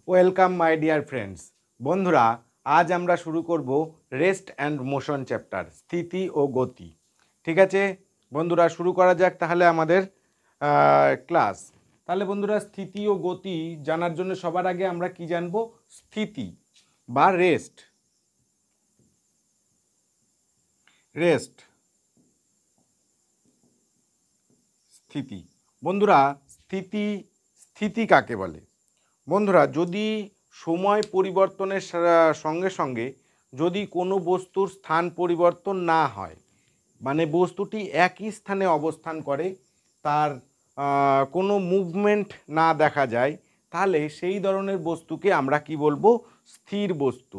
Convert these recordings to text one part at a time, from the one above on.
Welcome my dear friends. বন্ধুরা, আজ আমরা শুরু করব রেস্ট অ্যান্ড মোশন চ্যাপ্টার, স্থিতি ও গতি। ঠিক আছে বন্ধুরা, শুরু করা যাক তাহলে আমাদের ক্লাস। তাহলে বন্ধুরা, স্থিতি ও গতি জানার জন্য সবার আগে আমরা কি জানবো? স্থিতি বা রেস্ট। রেস্ট, স্থিতি। বন্ধুরা, স্থিতি স্থিতি কাকে বলে? বন্ধুরা, যদি সময় পরিবর্তনের সঙ্গে সঙ্গে যদি কোনো বস্তুর স্থান পরিবর্তন না হয়, মানে বস্তুটি একই স্থানে অবস্থান করে, তার কোনো মুভমেন্ট না দেখা যায়, তাহলে সেই ধরনের বস্তুকে আমরা কি বলবো? স্থির বস্তু।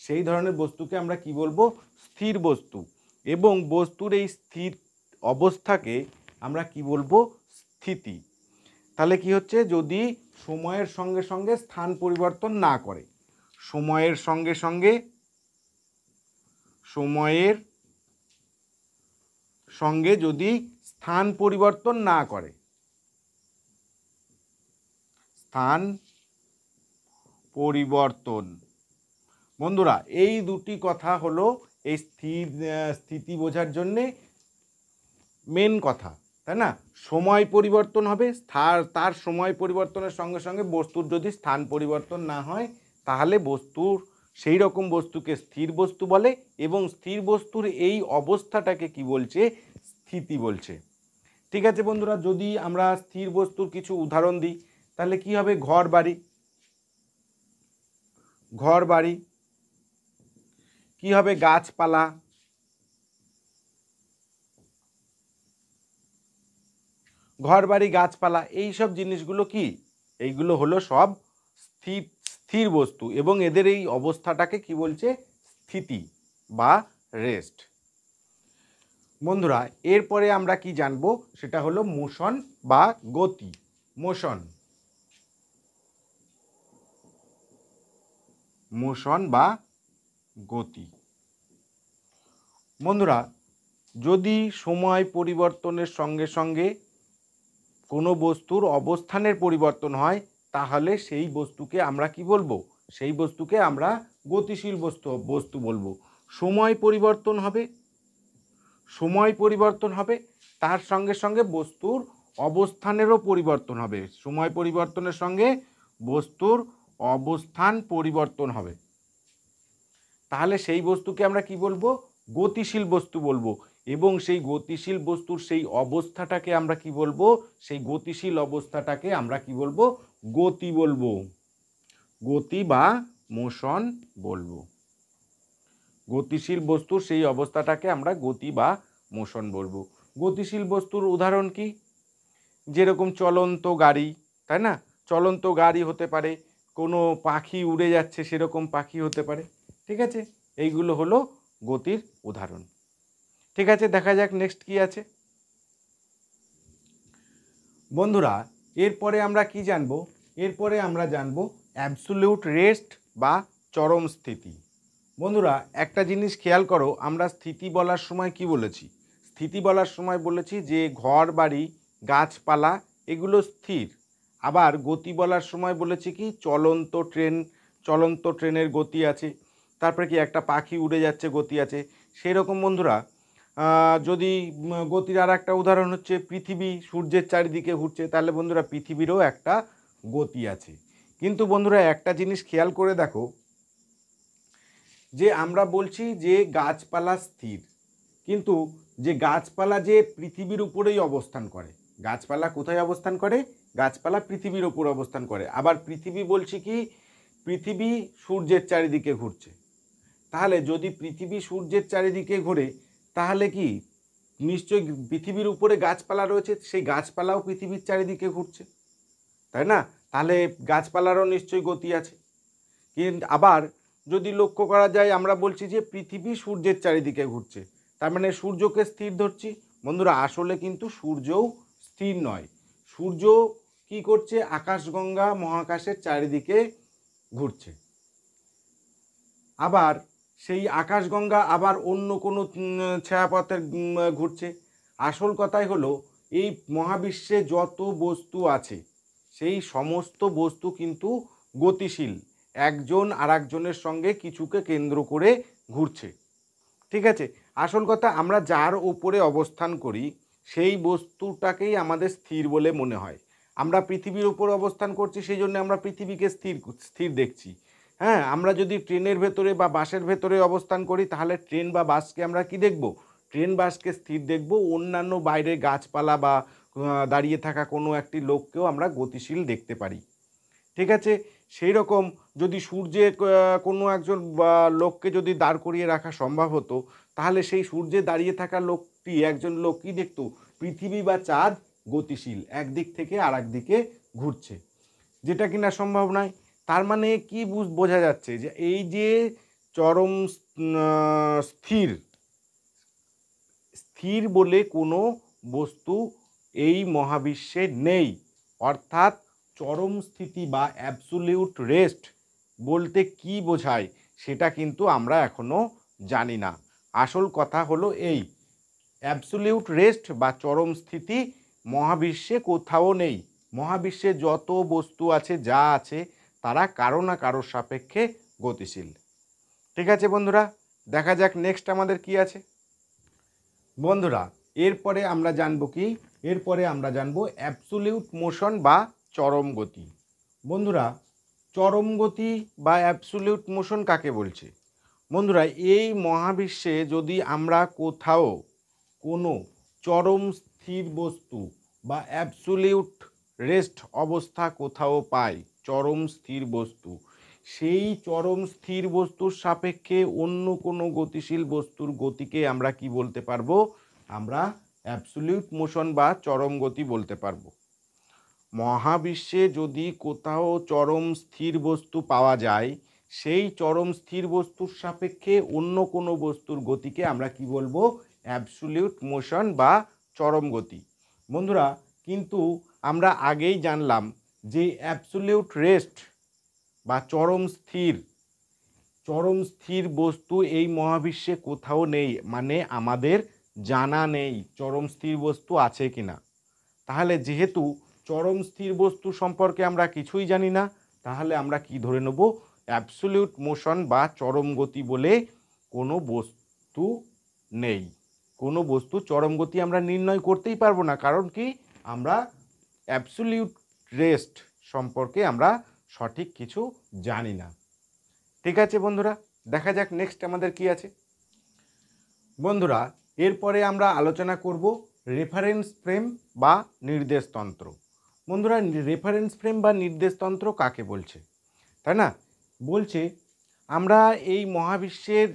সেই ধরনের বস্তুকে আমরা কি বলবো? স্থির বস্তু। এবং বস্তুর এই স্থির অবস্থাকে আমরা কি বলবো? স্থিতি। তাহলে কি হচ্ছে? যদি সময়ের সঙ্গে সঙ্গে স্থান পরিবর্তন না করে, সময়ের সঙ্গে সঙ্গে যদি স্থান পরিবর্তন না করে, স্থান পরিবর্তন। বন্ধুরা, এই দুটি কথা হলো এই স্থিতি বোঝার জন্যে মেন কথা, তাই না? সময় পরিবর্তন হবে, তার সময় পরিবর্তনের সঙ্গে সঙ্গে বস্তুর যদি স্থান পরিবর্তন না হয়, তাহলে বস্তুর সেই রকম বস্তুকে স্থির বস্তু বলে, এবং স্থির বস্তুর এই অবস্থাটাকে কি বলছে? স্থিতি বলছে। ঠিক আছে বন্ধুরা, যদি আমরা স্থির বস্তুর কিছু উদাহরণ দিই, তাহলে কি হবে? ঘর বাড়ি কি হবে? গাছপালা, ঘরবাড়ি, গাছপালা, এই সব জিনিসগুলো কি? এইগুলো হলো সব স্থির বস্তু, এবং এদের এই অবস্থাটাকে কি বলছে? স্থিতি বা রেস্ট। বন্ধুরা, এরপরে আমরা কি জানবো? সেটা হলো মোশন বা গতি। মোশন বা গতি। বন্ধুরা, যদি সময় পরিবর্তনের সঙ্গে সঙ্গে কোনো বস্তুর অবস্থানের পরিবর্তন হয়, তাহলে সেই বস্তুকে আমরা কি বলবো? সেই বস্তুকে আমরা গতিশীল বস্তু বলবো। সময় পরিবর্তন হবে, তার সঙ্গে সঙ্গে বস্তুর অবস্থানেরও পরিবর্তন হবে। সময় পরিবর্তনের সঙ্গে বস্তুর অবস্থান পরিবর্তন হবে, তাহলে সেই বস্তুকে আমরা কি বলবো? গতিশীল বস্তু বলবো। এবং সেই গতিশীল বস্তুর সেই অবস্থাটাকে আমরা কি বলবো? সেই গতিশীল অবস্থাটাকে আমরা কি বলবো? গতি বলবো। গতি বা মোশন বলবো। গতিশীল বস্তুর সেই অবস্থাটাকে আমরা গতি বা মোশন বলবো। গতিশীল বস্তুর উদাহরণ কি? যেরকম চলন্ত গাড়ি, তাই না? চলন্ত গাড়ি হতে পারে, কোনো পাখি উড়ে যাচ্ছে সেরকম পাখি হতে পারে। ঠিক আছে, এইগুলো হলো গতির উদাহরণ। ঠিক আছে, দেখা যাক নেক্সট কি আছে। বন্ধুরা, এরপরে আমরা কি জানবো? এরপরে আমরা জানবো অ্যাবসোলিউট রেস্ট বা চরম স্থিতি। বন্ধুরা, একটা জিনিস খেয়াল করো, আমরা স্থিতি বলার সময় কি বলেছি? স্থিতি বলার সময় বলেছি যে ঘর বাড়ি, গাছপালা এগুলো স্থির। আবার গতি বলার সময় বলেছি কি? চলন্ত ট্রেনের গতি আছে। তারপরে কি? একটা পাখি উড়ে যাচ্ছে, গতি আছে। সেই রকম বন্ধুরা, যদি গতির আর একটা উদাহরণ হচ্ছে পৃথিবী সূর্যের চারিদিকে ঘুরছে, তাহলে বন্ধুরা পৃথিবীরও একটা গতি আছে। কিন্তু বন্ধুরা, একটা জিনিস খেয়াল করে দেখো, যে আমরা বলছি যে গাছপালা স্থির, কিন্তু যে গাছপালা যে পৃথিবীর উপরেই অবস্থান করে। গাছপালা কোথায় অবস্থান করে? গাছপালা পৃথিবীর উপর অবস্থান করে। আবার পৃথিবী বলছি কি? পৃথিবী সূর্যের চারিদিকে ঘুরছে। তাহলে যদি পৃথিবী সূর্যের চারিদিকে ঘোরে, তাহলে কি নিশ্চয়ই পৃথিবীর উপরে গাছপালা রয়েছে, সেই গাছপালাও পৃথিবীর চারিদিকে ঘুরছে, তাই না? তাহলে গাছপালারও নিশ্চয়ই গতি আছে। কিন্তু আবার যদি লক্ষ্য করা যায়, আমরা বলছি যে পৃথিবী সূর্যের চারিদিকে ঘুরছে, তার মানে সূর্যকে স্থির ধরছি। বন্ধুরা, আসলে কিন্তু সূর্যও স্থির নয়। সূর্য কি করছে? আকাশগঙ্গা মহাকাশের চারিদিকে ঘুরছে। আবার সেই আকাশগঙ্গা আবার অন্য কোনো ছায়াপথে ঘুরছে। আসল কথাই হলো, এই মহাবিশ্বে যত বস্তু আছে, সেই সমস্ত বস্তু কিন্তু গতিশীল, একজন আর একজনের সঙ্গে কিছুকে কেন্দ্র করে ঘুরছে। ঠিক আছে, আসল কথা আমরা যার উপরে অবস্থান করি সেই বস্তুটাকেই আমাদের স্থির বলে মনে হয়। আমরা পৃথিবীর উপর অবস্থান করছি, সেই জন্য আমরা পৃথিবীকে স্থির স্থির দেখছি। হ্যাঁ, আমরা যদি ট্রেনের ভেতরে বা বাসের ভেতরে অবস্থান করি তাহলে ট্রেন বা বাসকে আমরা কি দেখব? ট্রেন বাসকে স্থির দেখব। অন্যান্য বাইরে গাছপালা বা দাঁড়িয়ে থাকা কোনো একটি লোককেও আমরা গতিশীল দেখতে পারি। ঠিক আছে, সেই রকম যদি সূর্যের কোনো একজন লোককে যদি দাঁড় করিয়ে রাখা সম্ভব হতো, তাহলে সেই সূর্যে দাঁড়িয়ে থাকা লোকটি, একজন লোক কী দেখত? পৃথিবী বা চাঁদ গতিশীল, একদিক থেকে আর একদিকে ঘুরছে, যেটা কিনা সম্ভব নয়। তার মানে কি বোঝা যাচ্ছে যে এই যে চরম স্থির স্থির বলে কোনো বস্তু এই মহাবিশ্বে নেই। অর্থাৎ চরম স্থিতি বা অ্যাবসোলিউট রেস্ট বলতে কি বোঝায় সেটা কিন্তু আমরা এখনও জানি না। আসল কথা হলো এই, অ্যাবসোলিউট রেস্ট বা চরম স্থিতি মহাবিশ্বে কোথাও নেই। মহাবিশ্বে যত বস্তু আছে, যা আছে, তারা কারো না কারোর সাপেক্ষে গতিশীল। ঠিক আছে বন্ধুরা, দেখা যাক নেক্সট আমাদের কি আছে। বন্ধুরা, এরপরে আমরা জানবো কি? এরপরে আমরা জানবো অ্যাবসোলিউট মোশন বা চরম গতি। বন্ধুরা, চরম গতি বা অ্যাবসোলিউট মোশন কাকে বলছে? বন্ধুরা, এই মহাবিশ্বে যদি আমরা কোথাও কোনো চরম স্থির বস্তু বা অ্যাবসোলিউট রেস্ট অবস্থা কোথাও পাই, চরম স্থির বস্তু, সেই চরম স্থির বস্তুর সাপেক্ষে অন্য কোনো গতিশীল বস্তুর গতিকে আমরা কি বলতে পারবো? আমরা অ্যাবসোলিউট মোশন বা চরম গতি বলতে পারবো। মহাবিশ্বে যদি কোথাও চরম স্থির বস্তু পাওয়া যায়, সেই চরম স্থির বস্তুর সাপেক্ষে অন্য কোনো বস্তুর গতিকে আমরা কি বলবো? অ্যাবসোলিউট মোশন বা চরম গতি। বন্ধুরা, কিন্তু আমরা আগেই জানলাম যে অ্যাবসোলিউট রেস্ট বা চরম স্থির বস্তু এই মহাবিশ্বে কোথাও নেই, মানে আমাদের জানা নেই চরম স্থির বস্তু আছে কিনা। তাহলে যেহেতু চরম স্থির বস্তু সম্পর্কে আমরা কিছুই জানি না, তাহলে আমরা কি ধরে নেব? অ্যাবসোলিউট মোশন বা চরম গতি বলে কোনো বস্তু নেই। কোনো বস্তু চরম গতি আমরা নির্ণয় করতেই পারবো না, কারণ কি? আমরা অ্যাবসোলিউট রেস্ট সম্পর্কে আমরা সঠিক কিছু জানি না। ঠিক আছে বন্ধুরা, দেখা যাক নেক্সট আমাদের কি আছে। বন্ধুরা, এরপরে আমরা আলোচনা করব রেফারেন্স ফ্রেম বা নির্দেশতন্ত্র। বন্ধুরা, রেফারেন্স ফ্রেম বা নির্দেশতন্ত্র কাকে বলছে, তাই না? বলছে আমরা এই মহাবিশ্বের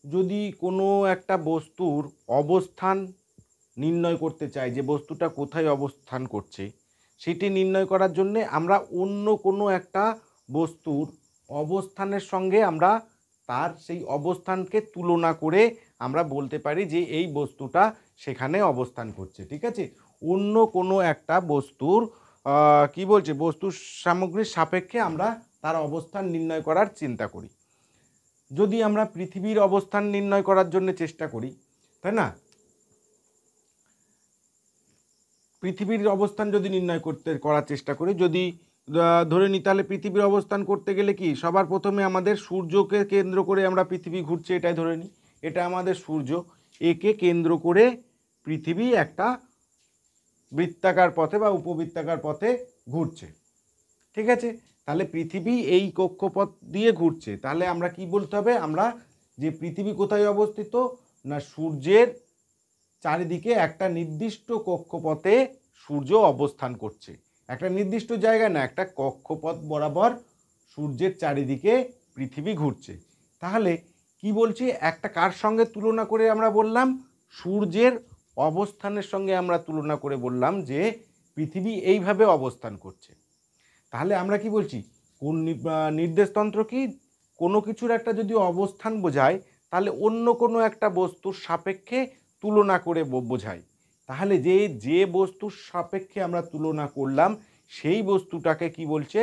যদি কোনো একটা বস্তুর অবস্থান নির্ণয় করতে চাই, যে বস্তুটা কোথায় অবস্থান করছে সেটি নির্ণয় করার জন্যে আমরা অন্য কোনো একটা বস্তুর অবস্থানের সঙ্গে আমরা তার সেই অবস্থানকে তুলনা করে আমরা বলতে পারি যে এই বস্তুটা সেখানে অবস্থান করছে। ঠিক আছে, অন্য কোনো একটা বস্তুর কি বলছে, বস্তুর সামগ্রীর সাপেক্ষে আমরা তার অবস্থান নির্ণয় করার চিন্তা করি। যদি আমরা পৃথিবীর অবস্থান নির্ণয় করার জন্য চেষ্টা করি, তাই না? পৃথিবীর অবস্থান যদি নির্ণয় করার চেষ্টা করি, যদি ধরে নিই, তাহলে পৃথিবীর অবস্থান করতে গেলে কি সবার প্রথমে আমাদের সূর্যকে কেন্দ্র করে আমরা পৃথিবী ঘুরছে, এটাই ধরে নিই। এটা আমাদের সূর্য, একে কেন্দ্র করে পৃথিবী একটা বৃত্তাকার পথে বা উপবৃত্তাকার পথে ঘুরছে। ঠিক আছে, তাহলে পৃথিবী এই কক্ষপথ দিয়ে ঘুরছে। তাহলে আমরা কি বলতে হবে? আমরা যে পৃথিবী কোথায় অবস্থিত, না সূর্যের চারিদিকে একটা নির্দিষ্ট কক্ষপথে সূর্য অবস্থান করছে। একটা নির্দিষ্ট জায়গায় না, একটা কক্ষপথ বরাবর সূর্যের চারিদিকে পৃথিবী ঘুরছে। তাহলে কি বলছি, একটা কার সঙ্গে তুলনা করে আমরা বললাম? সূর্যের অবস্থানের সঙ্গে আমরা তুলনা করে বললাম যে পৃথিবী এইভাবে অবস্থান করছে। তাহলে আমরা কি বলছি, কোন নির্দেশতন্ত্র কি? কোনো কিছুর একটা যদি অবস্থান বোঝায়, তাহলে অন্য কোনো একটা বস্তুর সাপেক্ষে তুলনা করে বোঝায়। তাহলে যে বস্তুর সাপেক্ষে আমরা তুলনা করলাম সেই বস্তুটাকে কি বলছে?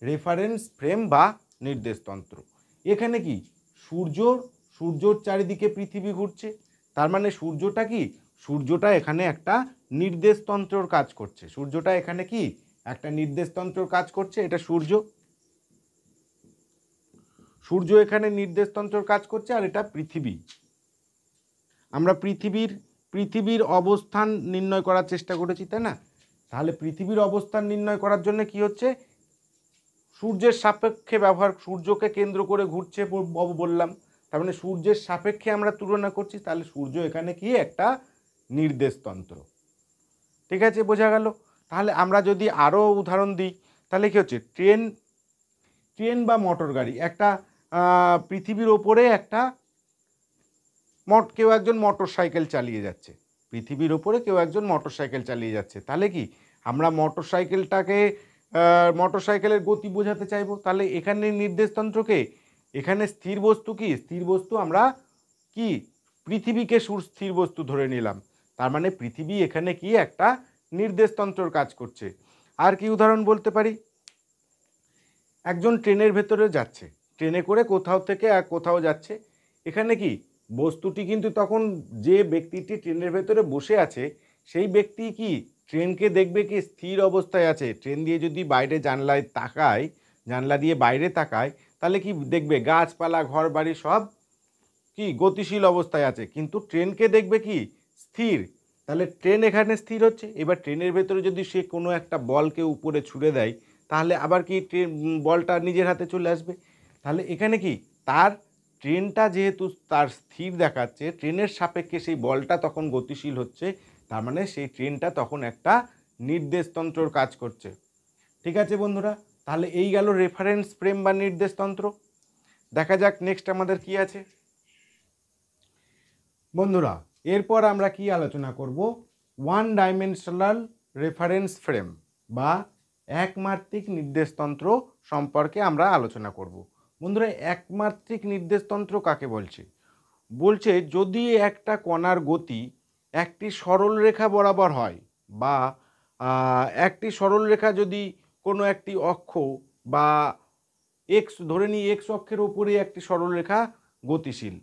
রেফারেন্স ফ্রেম বা নির্দেশতন্ত্র। এখানে কি সূর্যর চারিদিকে পৃথিবী ঘুরছে, তার মানে সূর্যটা কি? সূর্যটা এখানে একটা নির্দেশতন্ত্রর কাজ করছে। সূর্যটা এখানে কি একটা নির্দেশতন্ত্রর কাজ করছে, এটা সূর্য। সূর্য এখানে নির্দেশতন্ত্রের কাজ করছে, আর এটা পৃথিবী। আমরা পৃথিবীর অবস্থান নির্ণয় করার চেষ্টা করেছি, তাই না? তাহলে পৃথিবীর অবস্থান নির্ণয় করার জন্য কি হচ্ছে, সূর্যের সাপেক্ষে ব্যবহার, সূর্যকে কেন্দ্র করে ঘুরছে বললাম, তার মানে সূর্যের সাপেক্ষে আমরা তুলনা করছি, তাহলে সূর্য এখানে কি একটা নির্দেশতন্ত্র। ঠিক আছে, বোঝা গেল? তাহলে আমরা যদি আরও উদাহরণ দিই, তাহলে কি হচ্ছে, ট্রেন বা মোটর গাড়ি, একটা পৃথিবীর ওপরে একটা কেউ একজন মোটর সাইকেল চালিয়ে যাচ্ছে, পৃথিবীর ওপরে কেউ একজন মোটর সাইকেল চালিয়ে যাচ্ছে, তাহলে কি আমরা মোটর সাইকেলের গতি বোঝাতে চাইবো, তাহলে এখানে নির্দেশতন্ত্রকে, এখানে স্থির বস্তু কি, স্থির বস্তু আমরা কি পৃথিবীকে স্থির বস্তু ধরে নিলাম, তার মানে পৃথিবী এখানে কি একটা নির্দেশতন্ত্রর কাজ করছে। আর কি উদাহরণ বলতে পারি, একজন ট্রেনের ভেতরে যাচ্ছে, ট্রেনে করে কোথাও থেকে আর কোথাও যাচ্ছে, এখানে কি বস্তুটি কিন্তু তখন যে ব্যক্তিটি ট্রেনের ভেতরে বসে আছে সেই ব্যক্তি কি ট্রেনকে দেখবে কি স্থির অবস্থায় আছে, ট্রেন দিয়ে যদি বাইরে জানলা দিয়ে বাইরে তাকায়, তাহলে কি দেখবে গাছপালা ঘর বাড়ি সব কি গতিশীল অবস্থায় আছে, কিন্তু ট্রেনকে দেখবে কি স্থির, তাহলে ট্রেন এখানে স্থির হচ্ছে। এবার ট্রেনের ভেতরে যদি সে কোনো একটা বলকে উপরে ছুড়ে দেয়, তাহলে আবার কি বলটা নিজের হাতে চলে আসবে, তাহলে এখানে কি তার ট্রেনটা যেহেতু তার স্থির দেখাচ্ছে, ট্রেনের সাপেক্ষে সেই বলটা তখন গতিশীল হচ্ছে, তার মানে সেই ট্রেনটা তখন একটা নির্দেশতন্ত্রর কাজ করছে। ঠিক আছে বন্ধুরা, তাহলে এই গেল রেফারেন্স ফ্রেম বা নির্দেশতন্ত্র। দেখা যাক নেক্সট আমাদের কি আছে বন্ধুরা। এরপর আমরা কি আলোচনা করব, ওয়ান ডাইমেনশনাল রেফারেন্স ফ্রেম বা একমাত্রিক নির্দেশতন্ত্র সম্পর্কে আমরা আলোচনা করব। বন্ধুরা, একমাত্রিক নির্দেশতন্ত্র কাকে বলছে যদি একটা কণার গতি একটি সরল রেখা বরাবর হয়, বা একটি সরল রেখা যদি কোনো একটি অক্ষ বা এক্স ধরে নিই, এক্স অক্ষের উপরে একটি সরল রেখা গতিশীল,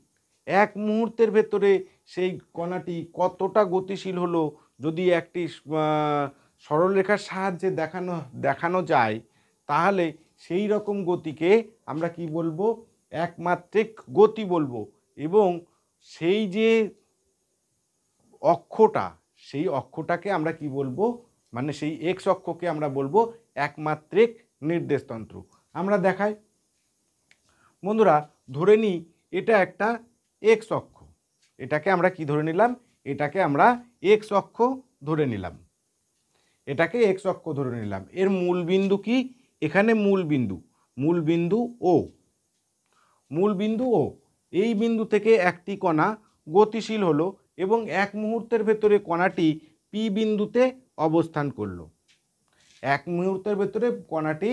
এক মুহূর্তের ভেতরে সেই কণাটি কতটা গতিশীল হলো যদি একটি সরলরেখার সাহায্যে দেখানো যায়, তাহলে সেই রকম গতিকে আমরা কি বলবো, একমাত্রিক গতি বলবো। এবং সেই যে অক্ষটা, সেই অক্ষটাকে আমরা কি বলবো, মানে সেই এক্স অক্ষকে আমরা বলবো একমাত্রিক নির্দেশতন্ত্র। আমরা দেখাই বন্ধুরা, ধরে নিই এটা একটা এক্স অক্ষ, এটাকে আমরা কি ধরে নিলাম, এটাকে আমরা এক্স অক্ষ ধরে নিলাম, এটাকে এক্স অক্ষ ধরে নিলাম। এর মূল বিন্দু কি, এখানে মূল বিন্দু ও, এই বিন্দু থেকে একটি কণা গতিশীল হলো এবং এক মুহূর্তের ভেতরে কণাটি পি বিন্দুতে অবস্থান করলো, এক মুহূর্তের ভেতরে কণাটি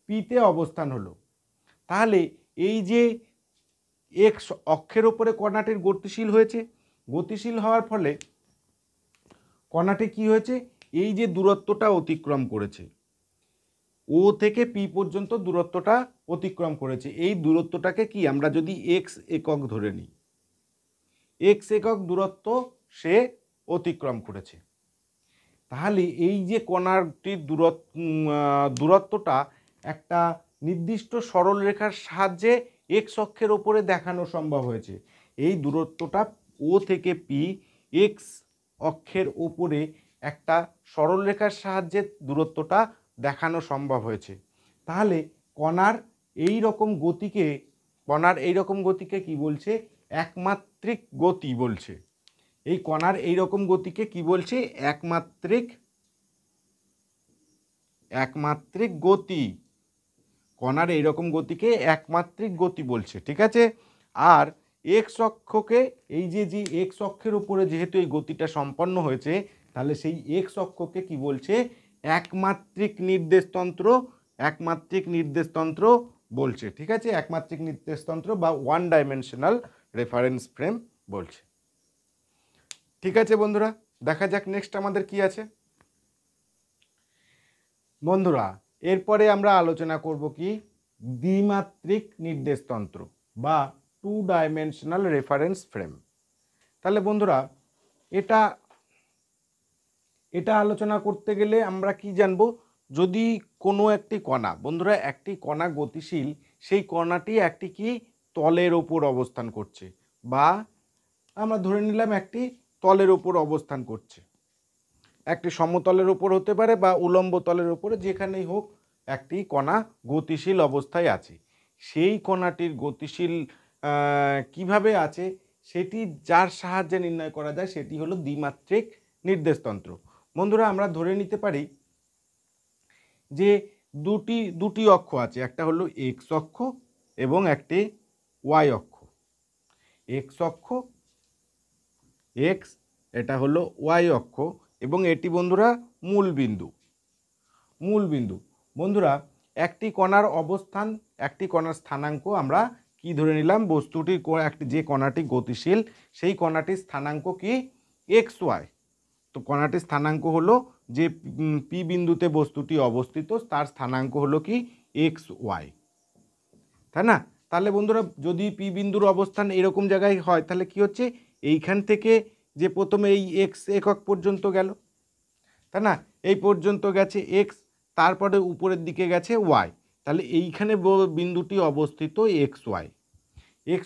পিতে অবস্থান হলো। তাহলে এই যে এক্স অক্ষের ওপরে কণাটির গতিশীল হয়েছে, গতিশীল হওয়ার ফলে কণাটি কি হয়েছে, এই যে দূরত্বটা অতিক্রম করেছে, ও থেকে পি পর্যন্ত দূরত্বটা অতিক্রম করেছে, এই দূরত্বটাকে কি আমরা যদি এক্স একক ধরে নিই, এক্স একক দূরত্ব সে অতিক্রম করেছে। তাহলে এই যে কণাটির দূরত্বটা একটা নির্দিষ্ট সরলরেখার সাহায্যে এক্স অক্ষের ওপরে দেখানো সম্ভব হয়েছে, এই দূরত্বটা ও থেকে পি এক্স অক্ষের ওপরে একটা সরলরেখার সাহায্যে দূরত্বটা দেখানো সম্ভব হয়েছে। তাহলে কণার এই রকম গতিকে কি বলছে, একমাত্রিক গতি বলছে। এই কণার এই রকম গতিকে কি বলছে, একমাত্রিক গতি, কণার এইরকম গতিকে একমাত্রিক গতি বলছে। ঠিক আছে, আর এক্স অক্ষকে এই যে এক্স অক্ষের উপরে যেহেতু এই গতিটা সম্পন্ন হয়েছে, তাহলে সেই এক্স অক্ষকে কি বলছে, একমাত্রিক নির্দেশতন্ত্র বলছে। ঠিক আছে, একমাত্রিক নির্দেশতন্ত্র বা ওয়ান ডাইমেনশনাল রেফারেন্স ফ্রেম বলছে। ঠিক আছে বন্ধুরা, দেখা যাক নেক্সট আমাদের কি আছে বন্ধুরা। এরপরে আমরা আলোচনা করব কি, দ্বিমাত্রিক নির্দেশতন্ত্র বা টু ডাইমেনশনাল রেফারেন্স ফ্রেম। তাহলে বন্ধুরা, এটা আলোচনা করতে গেলে আমরা কি জানবো, যদি কোনো একটি কণা, বন্ধুরা একটি কণা গতিশীল, সেই কণাটি একটি কি তলের ওপর অবস্থান করছে, বা আমরা ধরে নিলাম একটি তলের ওপর অবস্থান করছে, একটি সমতলের ওপর হতে পারে বা উলম্ব তলের ওপরে, যেখানেই হোক একটি কণা গতিশীল অবস্থায় আছে। সেই কণাটির গতিশীল কিভাবে আছে সেটি যার সাহায্যে নির্ণয় করা যায় সেটি হলো দ্বিমাত্রিক নির্দেশতন্ত্র। বন্ধুরা আমরা ধরে নিতে পারি যে দুটি অক্ষ আছে, একটা হলো এক্স অক্ষ এবং একটি ওয়াই অক্ষ। এক্স অক্ষ এক্স, এটা হলো ওয়াই অক্ষ, এবং এটি বন্ধুরা মূল বিন্দু। বন্ধুরা একটি কণার অবস্থান, একটি কণার স্থানাঙ্ক আমরা কি ধরে নিলাম, বস্তুটির যে কণাটি গতিশীল সেই কণাটির স্থানাঙ্ক কি এক্স ওয়াই। তো কণাটির স্থানাঙ্ক হলো যে পি বিন্দুতে বস্তুটি অবস্থিত তার স্থানাঙ্ক হলো কি এক্স ওয়াই, তাই না? তাহলে বন্ধুরা যদি পি বিন্দুর অবস্থান এরকম জায়গায় হয় তাহলে কি হচ্ছে, এইখান থেকে যে প্রথমে এই এক্স একক পর্যন্ত গেল, তাই না, এই পর্যন্ত গেছে এক্স, তারপরে উপরের দিকে গেছে ওয়াই, তাহলে এইখানে বিন্দুটি অবস্থিত এক্স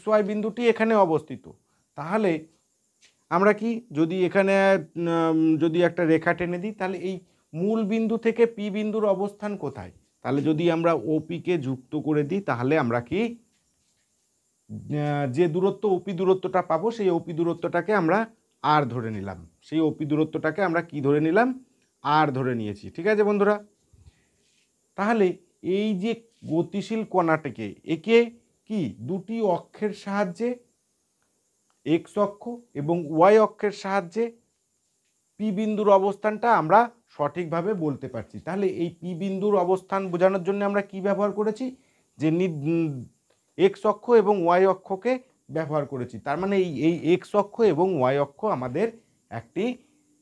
ওয়াই বিন্দুটি এখানে অবস্থিত। তাহলে আমরা কি যদি এখানে যদি একটা রেখা টেনে দিই, তাহলে এই মূল বিন্দু থেকে পি বিন্দুর অবস্থান কোথায়, তাহলে যদি আমরা ওপিকে যুক্ত করে দিই তাহলে আমরা কি যে দূরত্ব ওপি দূরত্বটা পাবো সেই ওপি দূরত্বটাকে আমরা আর ধরে নিলাম, সেই ওপি দূরত্বটাকে আমরা কি ধরে নিলাম, আর ধরে নিয়েছি। ঠিক আছে বন্ধুরা, তাহলে এই যে গতিশীল কণাটাকে একে কি দুটি অক্ষের সাহায্যে, এক্স অক্ষ এবং ওয়াই অক্ষের সাহায্যে পি বিন্দুর অবস্থানটা আমরা সঠিকভাবে বলতে পারছি। তাহলে এই পি বিন্দুর অবস্থান বোঝানোর জন্য আমরা কি ব্যবহার করেছি, যে এক্স অক্ষ এবং ওয়াই অক্ষকে ব্যবহার করেছি। তার মানে এই এক্স অক্ষ এবং ওয়াই অক্ষ আমাদের একটি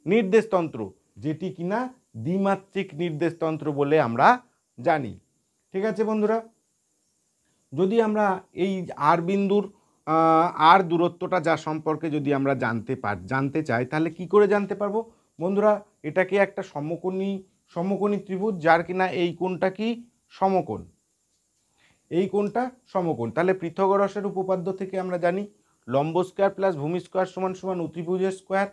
নির্দেশতন্ত্র, যেটি কিনা দ্বিমাত্রিক নির্দেশতন্ত্র বলে আমরা জানি। ঠিক আছে বন্ধুরা, যদি আমরা এই আর বিন্দুর আর দূরত্বটা যা সম্পর্কে যদি আমরা জানতে চাই তাহলে কি করে জানতে পারবো বন্ধুরা, এটাকে একটা সমকোণী ত্রিভুজ, যার কিনা এই কোণটা কি সমকোণ, এই কোণটা সমকোণ। তাহলে পিথাগোরাসের উপপাদ্য থেকে আমরা জানি লম্ব স্কয়ার প্লাস ভূমি স্কয়ার সমান সমান অতিভুজের স্কয়ার।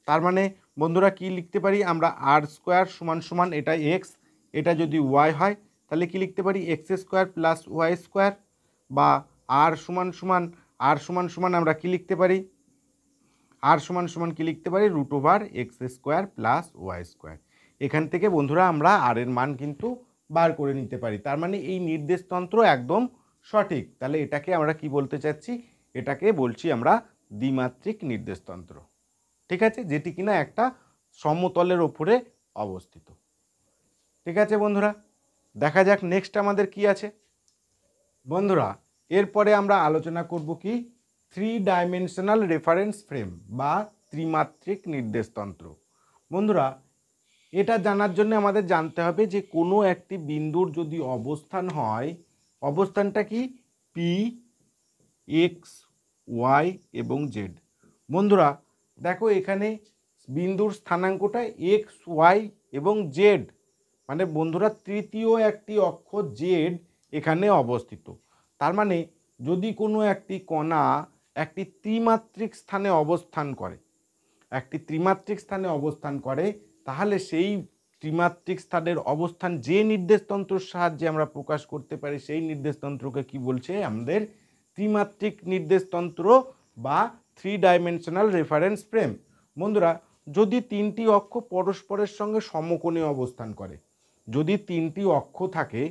তার মানে বন্ধুরা কি লিখতে পারি আমরা, আর স্কয়ার সমান সমান এটা এক্স, এটা যদি ওয়াই হয় তাহলে কি লিখতে পারি X square plus Y square, বা আর সমান সমান আমরা কি লিখতে পারি, আর সমান সমান কি লিখতে পারি root over X square plus Y square. এখান থেকে বন্ধুরা আমরা আর এর মান কিন্তু বার করে নিতে পারি। তার মানে এই নির্দেশতন্ত্র একদম সঠিক। তাহলে এটাকে আমরা কি বলতে চাচ্ছি, এটাকে বলছি আমরা দ্বিমাত্রিক নির্দেশতন্ত্র। ঠিক আছে, যেটি কিনা একটা সমতলের ওপরে অবস্থিত। ঠিক আছে বন্ধুরা, দেখা যাক নেক্সট আমাদের কি আছে। বন্ধুরা এরপরে আমরা আলোচনা করব কি 3 ডাইমেনশনাল রেফারেন্স ফ্রেম বা ত্রিমাত্রিক নির্দেশতন্ত্র। বন্ধুরা এটা জানার জন্য আমাদের জানতে হবে যে কোনো একটি বিন্দুর যদি অবস্থান হয়, অবস্থানটা কি পি, এক্স, ওয়াই এবং জেড। বন্ধুরা দেখো এখানে বিন্দুর স্থানাঙ্কটা এক্স, ওয়াই এবং জেড, মানে বন্ধুরা তৃতীয় একটি অক্ষ জেড এখানে অবস্থিত। তার মানে যদি কোনো একটি কণা একটি ত্রিমাত্রিক স্থানে অবস্থান করে, তাহলে সেই ত্রিমাত্রিক স্থানের অবস্থান যে নির্দেশতন্ত্রের সাহায্যে আমরা প্রকাশ করতে পারি সেই নির্দেশতন্ত্রকে কি বলছে আমাদের ত্রিমাত্রিক নির্দেশতন্ত্র বা 3 ডাইমেনশনাল রেফারেন্স ফ্রেম। বন্ধুরা যদি তিনটি অক্ষ পরস্পরের সঙ্গে সমকোণে অবস্থান করে, যদি তিনটি অক্ষ থাকে,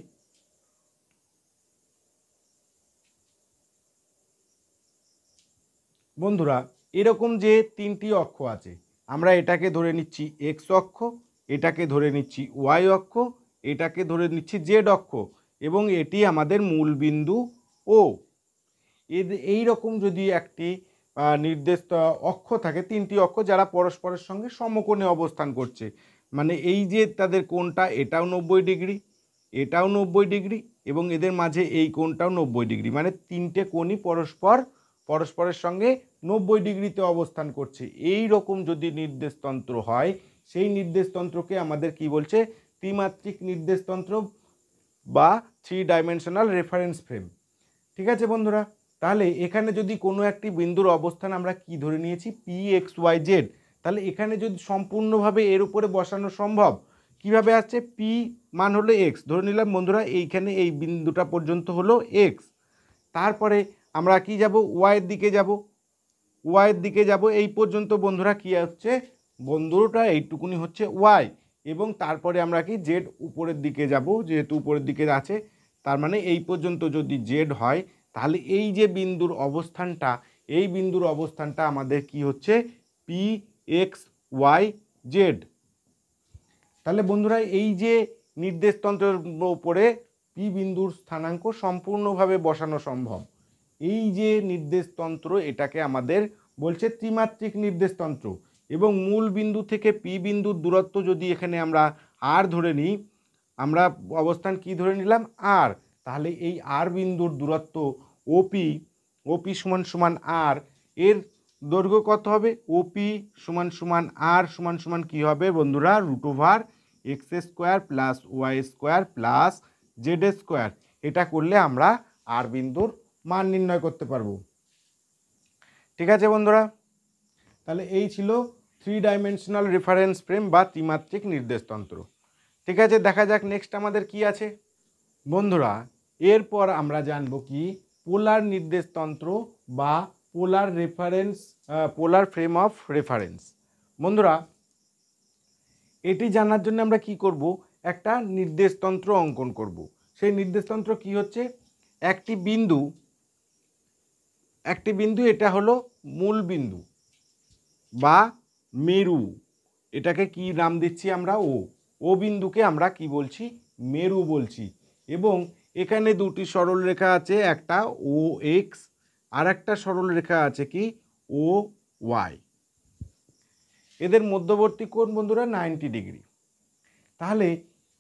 বন্ধুরা এরকম যে তিনটি অক্ষ আছে, আমরা এটাকে ধরে নিচ্ছি এক্স অক্ষ, এটাকে ধরে নিচ্ছি ওয়াই অক্ষ, এটাকে ধরে নিচ্ছি জেড অক্ষ, এবং এটি আমাদের মূল বিন্দু ও। এই রকম যদি একটি নির্দেশ অক্ষ থাকে, তিনটি অক্ষ যারা পরস্পরের সঙ্গে সমকোণে অবস্থান করছে, মানে এই যে তাদের কোণটা এটাও 90 ডিগ্রি, এটাও 90 ডিগ্রি এবং এদের মাঝে এই কোণটাও 90 ডিগ্রি, মানে তিনটে কোণই পরস্পরের সঙ্গে 90 ডিগ্রিতে অবস্থান করছে। এই রকম যদি নির্দেশতন্ত্র হয় সেই নির্দেশতন্ত্রকে আমাদের কি বলছে ত্রিমাত্রিক নির্দেশতন্ত্র বা 3 ডাইমেনশনাল রেফারেন্স ফ্রেম। ঠিক আছে বন্ধুরা, তাহলে এখানে যদি কোনো একটি বিন্দুর অবস্থান আমরা কি ধরে নিয়েছি, পি এক্স ওয়াই জেড, তাহলে এখানে যদি সম্পূর্ণভাবে এর উপরে বসানো সম্ভব, কিভাবে আছে, পি মান হলো এক্স ধরে নিলাম বন্ধুরা, এইখানে এই বিন্দুটা পর্যন্ত হলো এক্স, তারপরে আমরা কি যাব, ওয়াইয়ের দিকে যাব, ওয়াইয়ের দিকে যাব, এই পর্যন্ত বন্ধুরা কি হচ্ছে, বন্ধুটা এইটুকুনি হচ্ছে ওয়াই, এবং তারপরে আমরা কি জেড উপরের দিকে যাব, যেহেতু উপরের দিকে আছে, তার মানে এই পর্যন্ত যদি জেড হয়, তাহলে এই যে বিন্দুর অবস্থানটা, এই বিন্দুর অবস্থানটা আমাদের কি হচ্ছে, পি এক্স ওয়াই জেড। তাহলে বন্ধুরা এই যে নির্দেশতন্ত্রের উপরে পি বিন্দুর স্থানাঙ্ক সম্পূর্ণভাবে বসানো সম্ভব, এই যে নির্দেশতন্ত্র এটাকে আমাদের বলছে ত্রিমাত্রিক নির্দেশতন্ত্র, এবং মূল বিন্দু থেকে পি বিন্দুর দূরত্ব যদি এখানে আমরা আর ধরে নিই, আমরা অবস্থান কি ধরে নিলাম, আর, তাহলে এই আর বিন্দুর দূরত্ব ওপি, ওপি সমান সমান আর, এর দৈর্ঘ্য কত হবে, ওপি সমান সমান আর সমান সমান কী হবে বন্ধুরা, root over X square plus Y square plus Z square. এটা করলে আমরা আর বিন্দুর মান নির্ণয় করতে পারবো। ঠিক আছে বন্ধুরা, তাহলে এই ছিল 3 ডাইমেনশনাল রেফারেন্স ফ্রেম বা ত্রিমাত্রিক নির্দেশতন্ত্র। ঠিক আছে, দেখা যাক নেক্সট আমাদের কি আছে বন্ধুরা। এরপর আমরা জানবো কি, পোলার নির্দেশতন্ত্র বা polar reference, polar frame of reference. বন্ধুরা এটি জানার জন্য আমরা কি করব, একটা নির্দেশতন্ত্র অঙ্কন করব। সেই নির্দেশতন্ত্র কি হচ্ছে, একটি বিন্দু, এটা হলো মূল বিন্দু বা মেরু, এটাকে কি নাম দিচ্ছি আমরা, ও বিন্দুকে আমরা কি বলছি, মেরু বলছি, এবং এখানে দুটি সরল রেখা আছে, একটা ও এক্স আর একটা সরল রেখা আছে কি ও ওয়াই, এদের মধ্যবর্তী কোণ বন্ধুরা 90 ডিগ্রি। তাহলে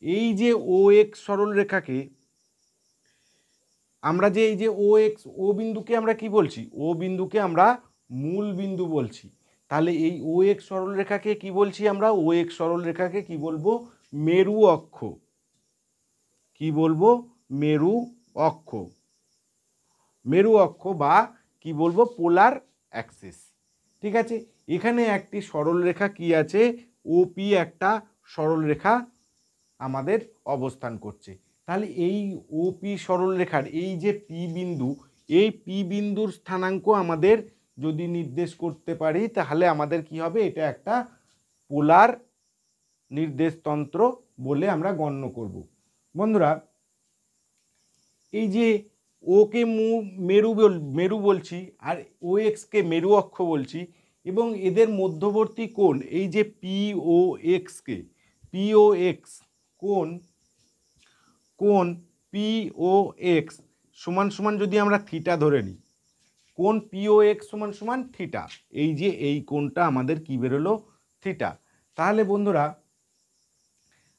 এই যে ও এক্স সরল রেখাকে আমরা, যে এই যে ও এক্স, ও বিন্দুকে আমরা কি বলছি, ও বিন্দুকে আমরা মূল বিন্দু বলছি। তাহলে এই ও এক্স সরল রেখাকে কি বলছি আমরা, ও এক্স সরল রেখাকে কি বলবো, মেরু অক্ষ, কি বলবো, মেরু অক্ষ, মেরু অক্ষ বা কি বলবো, পোলার অ্যাক্সিস। ঠিক আছে, এখানে একটি সরল রেখা কি আছে, ওপি একটা সরল রেখা আমাদের অবস্থান করছে। তাহলে এই ওপি সরল রেখার এই যে পি বিন্দু, এই পি বিন্দুর স্থানাঙ্ক আমাদের যদি নির্দেশ করতে পারি, তাহলে আমাদের কি হবে, এটা একটা পোলার নির্দেশতন্ত্র বলে আমরা গণ্য করব। বন্ধুরা এই যে ওকে মেরু বলছি, আর ও এক্সকে মেরু অক্ষ বলছি, এবং এদের মধ্যবর্তী কোণ এই যে পি ও এক্সকে, পি ও এক্স কোণ পি ও এক্স সমান সমান যদি আমরা থিটা ধরে নিই, কোণ পি ও এক্স সমান সমান থিটা, এই যে এই কোণটা আমাদের কি বেরোলো, থিটা। তাহলে বন্ধুরা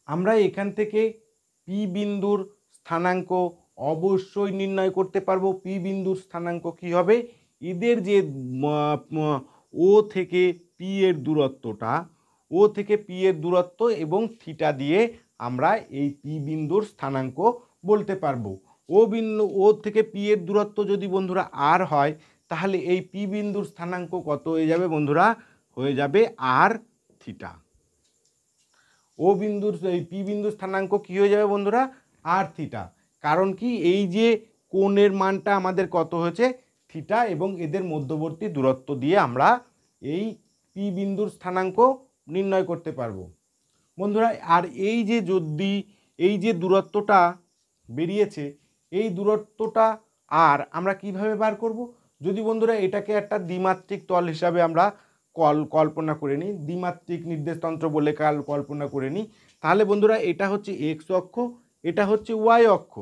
আমরা এখান থেকে পি বিন্দুর স্থানাঙ্ক অবশ্যই নির্ণয় করতে পারবো। পি বিন্দুর স্থানাঙ্ক কি হবে, এদের যে ও থেকে পি এর দূরত্বটা, ও থেকে পি এর দূরত্ব এবং থিটা দিয়ে আমরা এই পি বিন্দুর স্থানাঙ্ক বলতে পারবো। ও থেকে পি এর দূরত্ব যদি বন্ধুরা আর হয়, তাহলে এই পি বিন্দুর স্থানাঙ্ক কত হয়ে যাবে বন্ধুরা, হয়ে যাবে আর থিটা। ও বিন্দুর এই পি বিন্দুর স্থানাঙ্ক কি হয়ে যাবে বন্ধুরা, আর থিটা। কারণ কি, এই যে কোণের মানটা আমাদের কত হয়েছে, থিটা, এবং এদের মধ্যবর্তী দূরত্ব দিয়ে আমরা এই পি বিন্দুর স্থানাঙ্ক নির্ণয় করতে পারবো বন্ধুরা। আর এই যে যদি এই যে দূরত্বটা বেরিয়েছে, এই দূরত্বটা আর আমরা কিভাবে বার করব, যদি বন্ধুরা এটাকে একটা দ্বিমাত্রিক তল হিসাবে আমরা কল্পনা করে নিই, দ্বিমাত্রিক নির্দেশতন্ত্র বলে কল্পনা করে নিই, তাহলে বন্ধুরা এটা হচ্ছে এক্স অক্ষ, এটা হচ্ছে ওয়াই অক্ষ,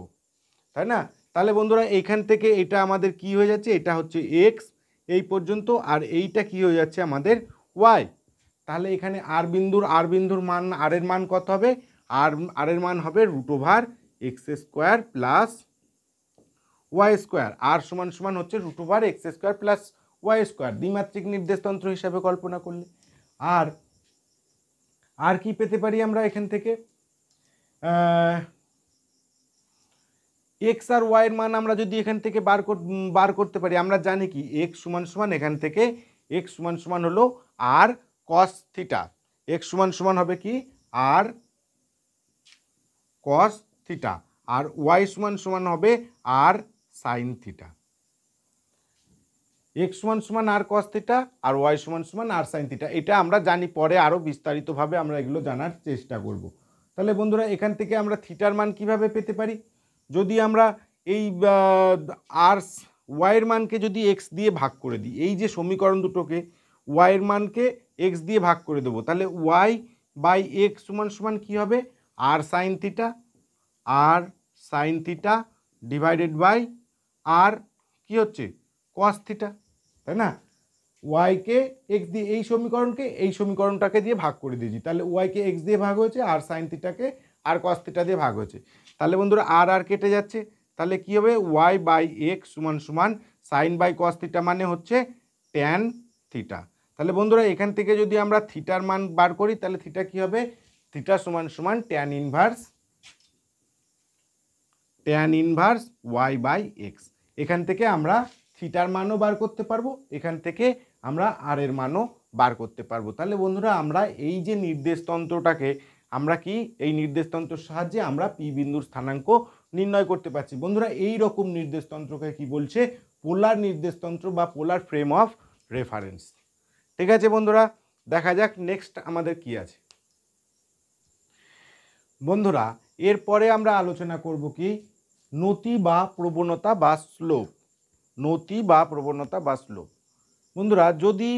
তাই না। তাহলে বন্ধুরা এইখান থেকে এটা আমাদের কি হয়ে যাচ্ছে, এটা হচ্ছে এক্স এই পর্যন্ত, আর এইটা কি হয়ে যাচ্ছে আমাদের ওয়াই। তাহলে এখানে আর বিন্দুর মান, আর এর মান কত হবে, আর এর মান হবে root over X square plus Y square, আর সমান সমান হচ্ছে root over X square plus Y square, দ্বিমাত্রিক নির্দেশতন্ত্র হিসাবে কল্পনা করলে। আর কি পেতে পারি আমরা এখান থেকে, এক্স আর ওয়াইয়ের মান আমরা যদি এখান থেকে বার করতে পারি, আমরা জানি কি এক্স সমান সমান এখান থেকে এক্স সমান সমান হলো আর কস থিটা, এক্স সমান সমান হবে কি আর কস থিটা, আর ওয়াই সমান সমান হবে আর সাইন থিটা। এক্স সমান সমান আর কস থিটা আর ওয়াই সমান সমান আর সাইন থিটা, এটা আমরা জানি, পরে আরও বিস্তারিতভাবে আমরা এগুলো জানার চেষ্টা করব। তাহলে বন্ধুরা এখান থেকে আমরা থিটার মান কিভাবে পেতে পারি, যদি আমরা এই আর ওয়াইয়ের মানকে যদি এক্স দিয়ে ভাগ করে দিই, এই যে সমীকরণ দুটোকে ওয়াইয়ের মানকে এক্স দিয়ে ভাগ করে দেবো, তাহলে ওয়াই বাই এক্স সমান সমান কী হবে আর সাইন থিটা ডিভাইডেড বাই আর কি হচ্ছে কস থিটা, তাই না। ওয়াইকে এক্স দিয়ে এই সমীকরণটাকে দিয়ে ভাগ করে দিয়েছি, তাহলে ওয়াইকে এক্স দিয়ে ভাগ হয়েছে আর সাইন থিটাকে আর কস থিটা দিয়ে ভাগ হয়েছে, তাহলে বন্ধুরা আর কেটে যাচ্ছে, তাহলে কি হবে ওয়াই বাই এক্স সমান সমান সাইন বাই কস থিটা মানে হচ্ছে ট্যান থিটা। তাহলে বন্ধুরা এখান থেকে যদি আমরা থিটার মান বার করি, তাহলে থিটা কি হবে, থিটা সমান সমান tan inverse Y by X. এখান থেকে আমরা থিটার মানও বার করতে পারবো, এখান থেকে আমরা আর এর মানও বার করতে পারবো। তাহলে বন্ধুরা আমরা এই যে নির্দেশতন্ত্রটাকে আমরা কি এই নির্দেশতন্ত্রের সাহায্যে আমরা পি বিন্দুর স্থানাঙ্ক নির্ণয় করতে পারছি। বন্ধুরা এই রকম নির্দেশতন্ত্রকে কি বলছে, পোলার নির্দেশতন্ত্র বা পোলার ফ্রেম অফ রেফারেন্স। ঠিক আছে বন্ধুরা, দেখা যাক নেক্সট আমাদের কি আছে। বন্ধুরা এরপরে আমরা আলোচনা করব কি নতি বা প্রবণতা বা স্লোপ। বন্ধুরা যদি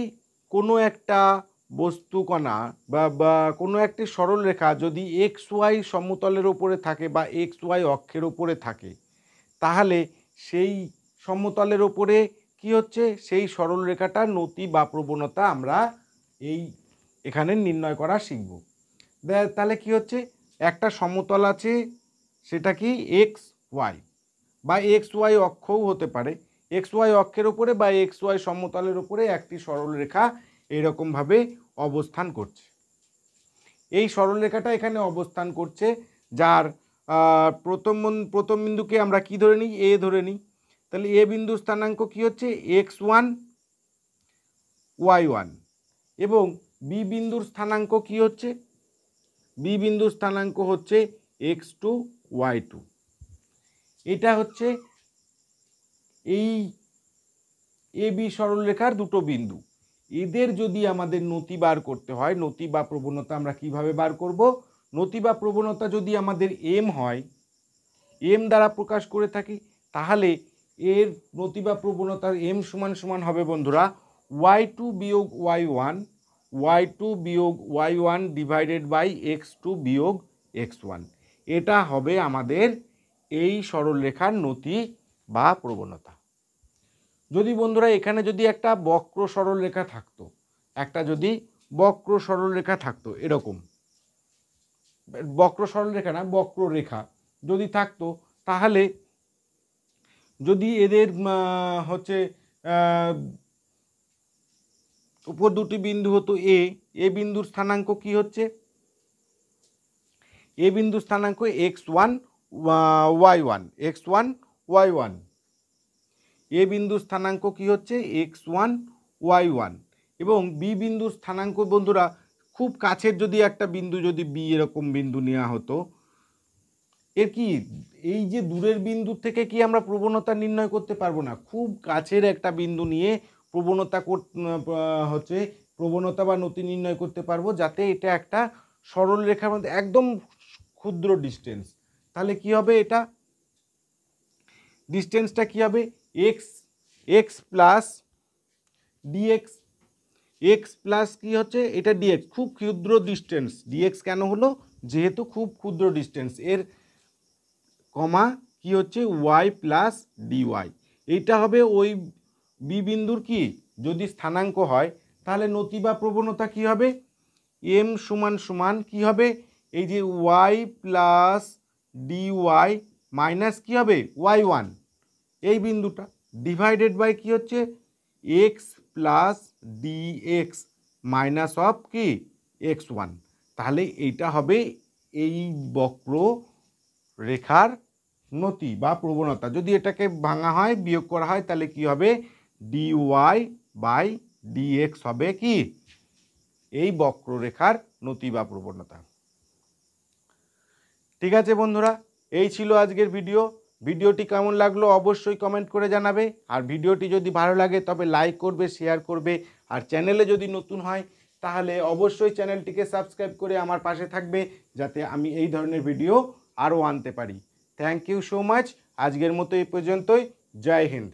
কোনো একটা বস্তুকণা বা কোনো একটি সরলরেখা যদি এক্স ওয়াই সমতলের ওপরে থাকে বা এক্স ওয়াই অক্ষের ওপরে থাকে, তাহলে সেই সমতলের ওপরে কি হচ্ছে সেই সরলরেখাটার নতি বা প্রবণতা আমরা এখানে নির্ণয় করা শিখব। তাহলে কি হচ্ছে, একটা সমতল আছে, সেটা কি এক্স ওয়াই বা এক্স ওয়াই অক্ষও হতে পারে, এক্স ওয়াই অক্ষের ওপরে বা এক্স ওয়াই সমতলের ওপরে একটি সরলরেখা এইরকমভাবে অবস্থান করছে। এই সরলরেখাটা এখানে অবস্থান করছে, যার প্রথম বিন্দুকে আমরা কি ধরে নিই, এ ধরে নিই। তাহলে এ বিন্দুর স্থানাঙ্ক কি হচ্ছে x1 y1 এবং বি বিন্দুর স্থানাঙ্ক কি হচ্ছে, বি বিন্দুর স্থানাঙ্ক হচ্ছে x2 y2। এটা হচ্ছে এই এ বি সরলরেখার দুটো বিন্দু, এদের যদি আমাদের নতি বার করতে হয়, নতি বা প্রবণতা আমরা কিভাবে বার করব, নতি বা প্রবণতা যদি আমাদের এম হয়, এম দ্বারা প্রকাশ করে থাকি, তাহলে এর নতি বা প্রবণতার এম সমান সমান হবে বন্ধুরা y2 বিয়োগ y1 ডিভাইডেড বাই x2 বিয়োগ x1। এটা হবে আমাদের এই সরলরেখার নতি বা প্রবণতা। যদি বন্ধুরা এখানে যদি একটা বক্র সরলরেখা থাকতো, এরকম বক্র সরলরেখা না বক্ররেখা যদি থাকতো, তাহলে যদি এদের হচ্ছে উপর দুটি বিন্দু হতো এ বিন্দুর স্থানাঙ্ক কি হচ্ছে, এ বিন্দুর স্থানাঙ্ক x1 y1, এ বিন্দুর স্থানাঙ্ক কি হচ্ছে x1 y1 এবং বি বিন্দুর স্থানাঙ্ক বন্ধুরা খুব কাছের যদি একটা বিন্দু যদি বি এরকম বিন্দু নেওয়া হতো, এর কি এই যে দূরের বিন্দু থেকে কি আমরা প্রবণতা নির্ণয় করতে পারবো না, খুব কাছের একটা বিন্দু নিয়ে প্রবণতা বা নতি নির্ণয় করতে পারবো, যাতে এটা একটা সরল রেখার মধ্যে একদম ক্ষুদ্র ডিস্টেন্স। তাহলে কি হবে, এটা ডিস্টেন্সটা কি হবে এক্স প্লাস কি হচ্ছে এটা ডিএক্স, খুব ক্ষুদ্র ডিস্টেন্স। ডিএক্স কেন হলো, যেহেতু খুব ক্ষুদ্র ডিস্টেন্স, এর কমা কি হচ্ছে ওয়াই প্লাস ডিওয়াই। এইটা হবে ওই বি বিন্দুর কি যদি স্থানাঙ্ক হয়, তাহলে নতি বা প্রবণতা কি হবে এম সমান সমান কি হবে এই যে ওয়াই প্লাস ডিওয়াই মাইনাস কি হবে y1 এই বিন্দুটা ডিভাইডেড বাই কি হচ্ছে X plus DX minus of কি x1। তাহলে এইটা হবে এই বক্র রেখার নতি বা প্রবণতা। যদি এটাকে ভাঙা হয়, বিয়োগ করা হয়, তাহলে কি হবে? dy বাই dx হবে কি? এই বক্ররেখার নতি বা প্রবণতা। ঠিক আছে বন্ধুরা, এই ছিল আজকের ভিডিও। ভিডিওটি কেমন লাগলো অবশ্যই কমেন্ট করে জানাবে। আর ভিডিওটি যদি ভালো লাগে তবে লাইক করবে, শেয়ার করবে। আর চ্যানেলে যদি নতুন হয় তাহলে অবশ্যই চ্যানেলটিকে সাবস্ক্রাইব করে আমার পাশে থাকবে, যাতে আমি এই ধরনের ভিডিও আরও আনতে পারি। Thank you so much. আজকের মতো এই পর্যন্তই। জয় হিন্দ।